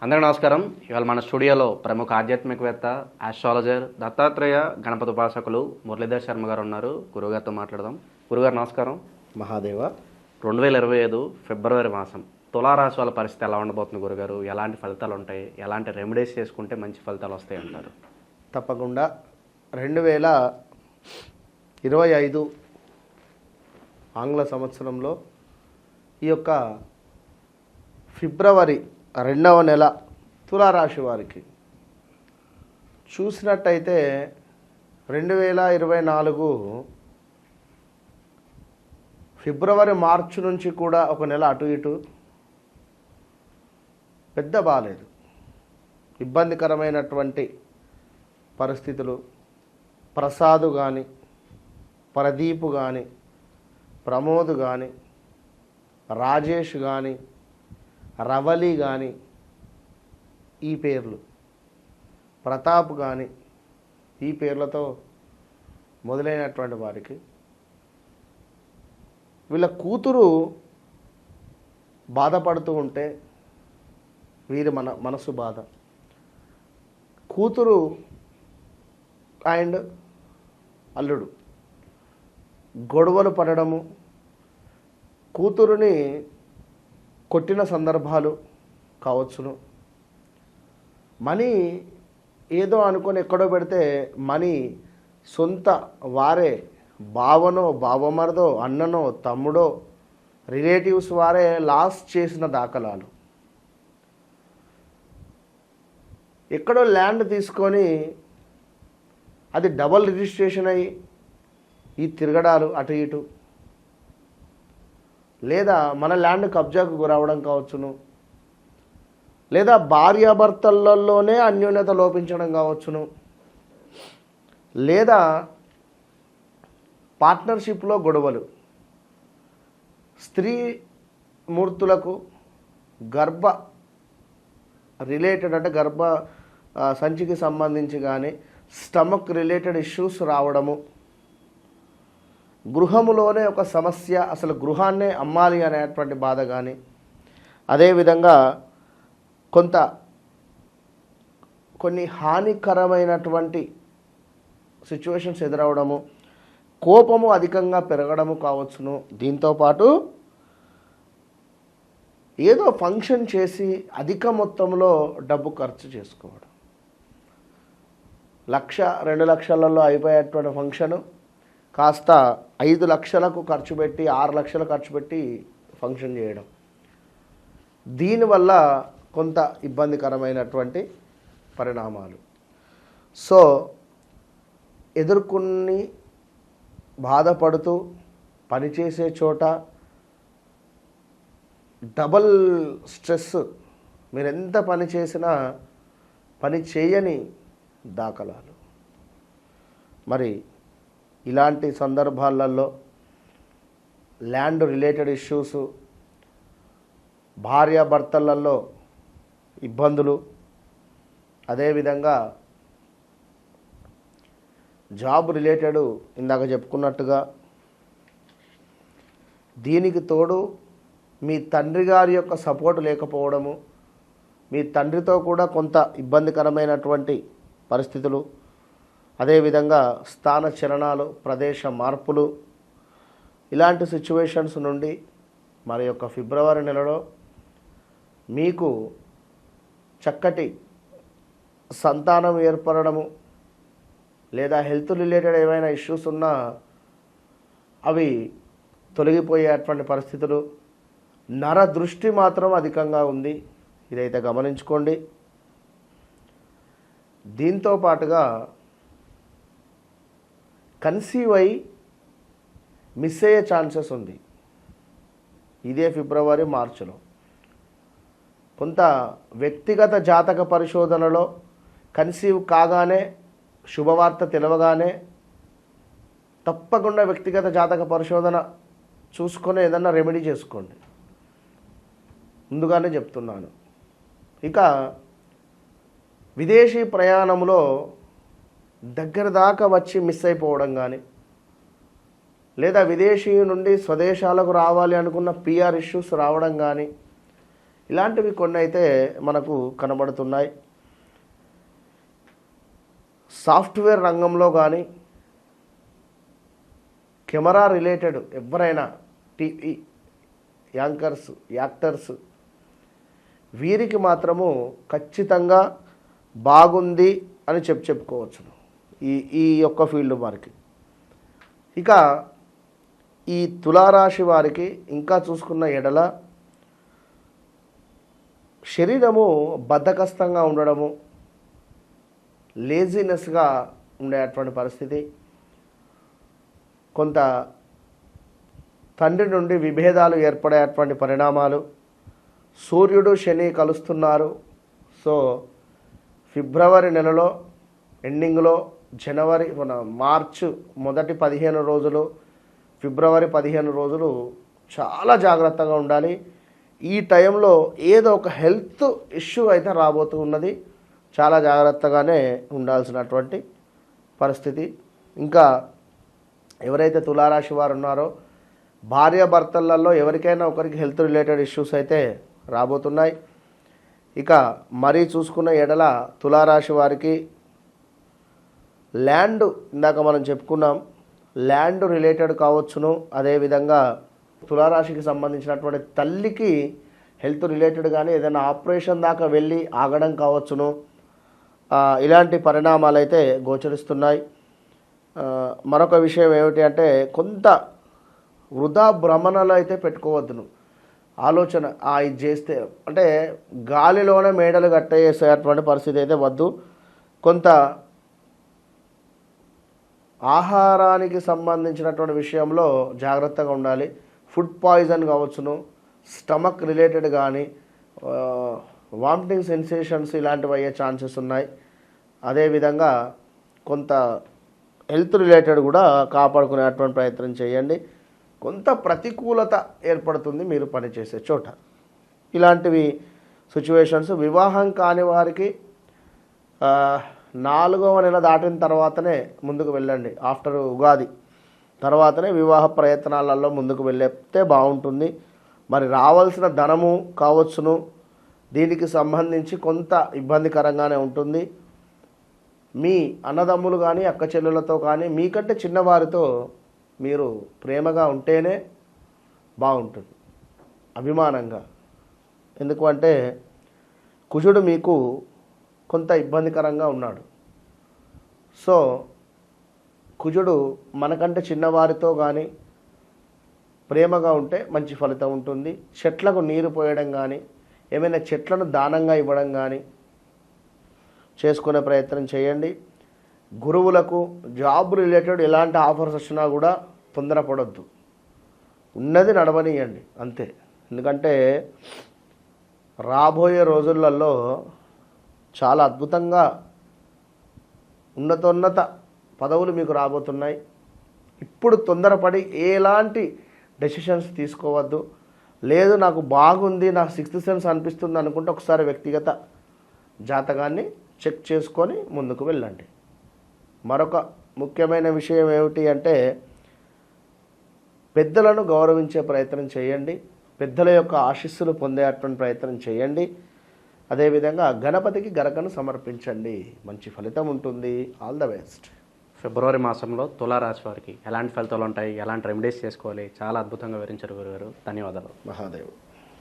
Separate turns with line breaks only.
అందరికీ నమస్కారం. ఇవాళ మన స్టూడియోలో ప్రముఖ ఆధ్యాత్మికవేత్త, ఆస్ట్రాలజర్, దత్తాత్రేయ గణపతి ఉపాసకులు మురళీధర్ శర్మ గారు ఉన్నారు. గురుగారితో మాట్లాడదాం. గురుగారు నమస్కారం.
మహాదేవ.
2025 ఫిబ్రవరి మాసం తులారాశి వాళ్ళ పరిస్థితి ఎలా ఉండబోతుంది గురుగారు? ఎలాంటి ఫలితాలు ఉంటాయి? ఎలాంటి రెమెడీస్ చేసుకుంటే మంచి ఫలితాలు వస్తాయి అంటారు?
తప్పకుండా 2025 ఆంగ్ల సంవత్సరంలో ఈ యొక్క ఫిబ్రవరి 2వ నెల తులారాశి వారికి చూసినట్టయితే 2024 ఫిబ్రవరి మార్చి నుంచి కూడా ఒక నెల అటు ఇటు పెద్ద బాలేదు. ఇబ్బందికరమైనటువంటి పరిస్థితులు. ప్రసాద్ కానీ, ప్రదీప్ కానీ, ప్రమోద్ కానీ, రాజేష్ కానీ, రవలి కానీ, ఈ పేర్లు, ప్రతాప్ కానీ, ఈ పేర్లతో మొదలైనటువంటి వారికి వీళ్ళ కూతురు బాధపడుతూ ఉంటే వీరి మనసు బాధ. కూతురు అండ్ అల్లుడు గొడవలు పడడము, కూతురుని కొట్టిన సందర్భాలు కావచ్చును. మనీ ఏదో అనుకొని ఎక్కడో పెడితే మనీ సొంత వారే, బావనో బావమరదో అన్ననో తమ్ముడో రిలేటివ్స్ వారే లాస్ చేసిన దాఖలాలు. ఎక్కడో ల్యాండ్ తీసుకొని అది డబల్ రిజిస్ట్రేషన్ అయ్యి ఈ తిరగడాలు అటు ఇటు, లేదా మన ల్యాండ్ కబ్జాకు గురవడం కావచ్చును, లేదా భార్యాభర్తలలోనే అన్యోన్యత లోపించడం కావచ్చును, లేదా పార్ట్నర్షిప్లో గొడవలు, స్త్రీ మూర్తులకు గర్భ రిలేటెడ్ అంటే గర్భ సంచికి సంబంధించి కానీ స్టమక్ రిలేటెడ్ ఇష్యూస్ రావడము, గృహములోనే ఒక సమస్య, అసలు గృహాన్నే అమ్మాలి అనేటువంటి బాధ కానీ, అదేవిధంగా కొన్ని హానికరమైనటువంటి సిచ్యువేషన్స్ ఎదురవడము, కోపము అధికంగా పెరగడము కావచ్చును. దీంతోపాటు ఏదో ఫంక్షన్ చేసి అధిక మొత్తంలో డబ్బు ఖర్చు చేసుకోవడం. 1,00,000 2 లక్షలలో అయిపోయేటువంటి ఫంక్షను కాస్త 5 లక్షలకు ఖర్చు పెట్టి 6 లక్షలు ఖర్చు పెట్టి ఫంక్షన్ చేయడం. దీనివల్ల కొంత ఇబ్బందికరమైనటువంటి పరిణామాలు. సో ఎదుర్కొని బాధపడుతూ పనిచేసే చోట డబల్ స్ట్రెస్, మీరు ఎంత పని చేసినా పని చేయని దాఖలాలు. మరి ఇలాంటి సందర్భాలలో ల్యాండ్ రిలేటెడ్ ఇష్యూస్, భార్యాభర్తలలో ఇబ్బందులు, అదేవిధంగా జాబ్ రిలేటెడ్ ఇందాక చెప్పుకున్నట్టుగా, దీనికి తోడు మీ తండ్రి గారి యొక్క సపోర్ట్ లేకపోవడము, మీ తండ్రితో కూడా కొంత ఇబ్బందికరమైనటువంటి పరిస్థితులు, అదేవిధంగా స్థాన చలనాలు, ప్రదేశ మార్పులు, ఇలాంటి సిచ్యువేషన్స్ నుండి మరి యొక్క ఫిబ్రవరి నెలలో మీకు చక్కటి సంతానం ఏర్పడము, లేదా హెల్త్ రిలేటెడ్ ఏమైనా ఇష్యూస్ ఉన్నా అవి తొలగిపోయేటువంటి పరిస్థితులు. నర దృష్టి మాత్రం అధికంగా ఉంది, ఇదైతే గమనించుకోండి. దీంతో పాటుగా కన్సీవ్ అయి మిస్ అయ్యే ఛాన్సెస్ ఉంది ఇదే ఫిబ్రవరి మార్చిలో. కొంత వ్యక్తిగత జాతక పరిశోధనలో కన్సీవ్ కాగానే, శుభవార్త తెలవగానే తప్పకుండా వ్యక్తిగత జాతక పరిశోధన చూసుకొని ఏదన్నా రెమెడీ చేసుకోండి, ముందుగానే చెప్తున్నాను. ఇక విదేశీ ప్రయాణంలో దగ్గర దాకా వచ్చి మిస్ అయిపోవడం కానీ, లేదా విదేశీ నుండి స్వదేశాలకు రావాలి అనుకున్న పిఆర్ ఇష్యూస్ రావడం కానీ, ఇలాంటివి కొన్ని అయితే మనకు కనబడుతున్నాయి. సాఫ్ట్వేర్ రంగంలో కానీ కెమెరా రిలేటెడ్ ఎవరైనా టీవీ యాంకర్స్, యాక్టర్స్ వీరికి మాత్రము ఖచ్చితంగా బాగుంది అని చెప్పుకోవచ్చు ఈ ఈ యొక్క ఫీల్డ్ వారికి. ఇక ఈ తులారాశి వారికి ఇంకా చూసుకున్న ఎడల శరీరము బద్ధకస్తంగా ఉండడము, లేజినెస్గా ఉండేటువంటి పరిస్థితి, కొంత తండ్రి నుండి విభేదాలు ఏర్పడేటువంటి పరిణామాలు, సూర్యుడు శని కలుస్తున్నారు. సో ఫిబ్రవరి నెలలో ఎండింగ్లో, జనవరి మార్చ్ మొదటి 15 రోజులు, ఫిబ్రవరి 15 రోజులు చాలా జాగ్రత్తగా ఉండాలి. ఈ టైంలో ఏదో ఒక హెల్త్ ఇష్యూ అయితే రాబోతూ ఉన్నది. చాలా జాగ్రత్తగానే ఉండాల్సినటువంటి పరిస్థితి. ఇంకా ఎవరైతే తులారాశి వారు ఉన్నారో భార్యాభర్తలలో ఎవరికైనా ఒకరికి హెల్త్ రిలేటెడ్ ఇష్యూస్ అయితే రాబోతున్నాయి. ఇక మరీ చూసుకున్న ఎడల తులారాశి వారికి ల్యాండ్, ఇందాక మనం చెప్పుకున్నాం, ల్యాండ్ రిలేటెడ్ కావచ్చును. అదేవిధంగా తులారాశికి సంబంధించినటువంటి తల్లికి హెల్త్ రిలేటెడ్ కానీ ఏదైనా ఆపరేషన్ దాకా వెళ్ళి ఆగడం కావచ్చును. ఇలాంటి పరిణామాలు అయితే గోచరిస్తున్నాయి. మరొక విషయం ఏమిటి అంటే కొంత వృధా భ్రమణలు అయితే పెట్టుకోవద్దును. ఆలోచన ఇది చేస్తే అంటే గాలిలోనే మేడలు కట్టేసేటువంటి పరిస్థితి అయితే వద్దు. కొంత ఆహారానికి సంబంధించినటువంటి విషయంలో జాగ్రత్తగా ఉండాలి. ఫుడ్ పాయిజన్ కావచ్చును, స్టమక్ రిలేటెడ్ కానీ వామిటింగ్ సెన్సేషన్స్ ఇలాంటివి అయ్యే ఛాన్సెస్ ఉన్నాయి. అదేవిధంగా కొంత హెల్త్ రిలేటెడ్ కూడా కాపాడుకునేటువంటి ప్రయత్నం చేయండి. కొంత ప్రతికూలత ఏర్పడుతుంది మీరు పనిచేసే చోట. ఇలాంటివి సిచ్యువేషన్స్. వివాహం కాని వారికి 4వ నెల దాటిన తర్వాతనే ముందుకు వెళ్ళండి. ఆఫ్టర్ ఉగాది తర్వాతనే వివాహ ప్రయత్నాలలో ముందుకు వెళ్ళితే బాగుంటుంది. మరి రావాల్సిన ధనము కావచ్చును, దీనికి సంబంధించి కొంత ఇబ్బందికరంగానే ఉంటుంది. మీ అన్నదమ్ములు కానీ అక్క చెల్లెలతో కానీ మీకంటే చిన్నవారితో మీరు ప్రేమగా ఉంటేనే బాగుంటుంది, అభిమానంగా. ఎందుకు అంటే కుజుడు మీకు కొంత ఇబ్బందికరంగా ఉన్నాడు. సో కుజుడు మనకంటే చిన్నవారితో కానీ ప్రేమగా ఉంటే మంచి ఫలితం ఉంటుంది. చెట్లకు నీరు పోయడం కానీ ఏమైనా చెట్లను దానంగా ఇవ్వడం కానీ చేసుకునే ప్రయత్నం చేయండి. గురువులకు జాబ్ రిలేటెడ్ ఎలాంటి ఆఫర్స్ వచ్చినా కూడా తొందరపడొద్దు, ఉన్నది నడవనియండి అంతే. ఎందుకంటే రాబోయే రోజులలో చాలా అద్భుతంగా ఉన్నతోన్నత పదవులు మీకు రాబోతున్నాయి. ఇప్పుడు తొందరపడి ఎలాంటి డెసిషన్స్ తీసుకోవద్దు. లేదు నాకు బాగుంది, నాకు 6th సెన్స్ అనిపిస్తుంది అనుకుంటే ఒకసారి వ్యక్తిగత జాతకాన్ని చెక్ చేసుకొని ముందుకు వెళ్ళండి. మరొక ముఖ్యమైన విషయం ఏమిటి అంటే పెద్దలను గౌరవించే ప్రయత్నం చేయండి. పెద్దల యొక్క ఆశీస్సులు పొందేటువంటి ప్రయత్నం చేయండి. అదేవిధంగా గణపతికి గరకను సమర్పించండి, మంచి ఫలితం ఉంటుంది. All the best.
ఫిబ్రవరి మాసంలో తులారాశి వారికి ఎలాంటి ఫలితాలు ఉంటాయి, ఎలాంటి రెమెడీస్ చేసుకోవాలి, చాలా అద్భుతంగా వివరించారు గురుగారు. ధన్యవాదాలు.
మహాదేవ్.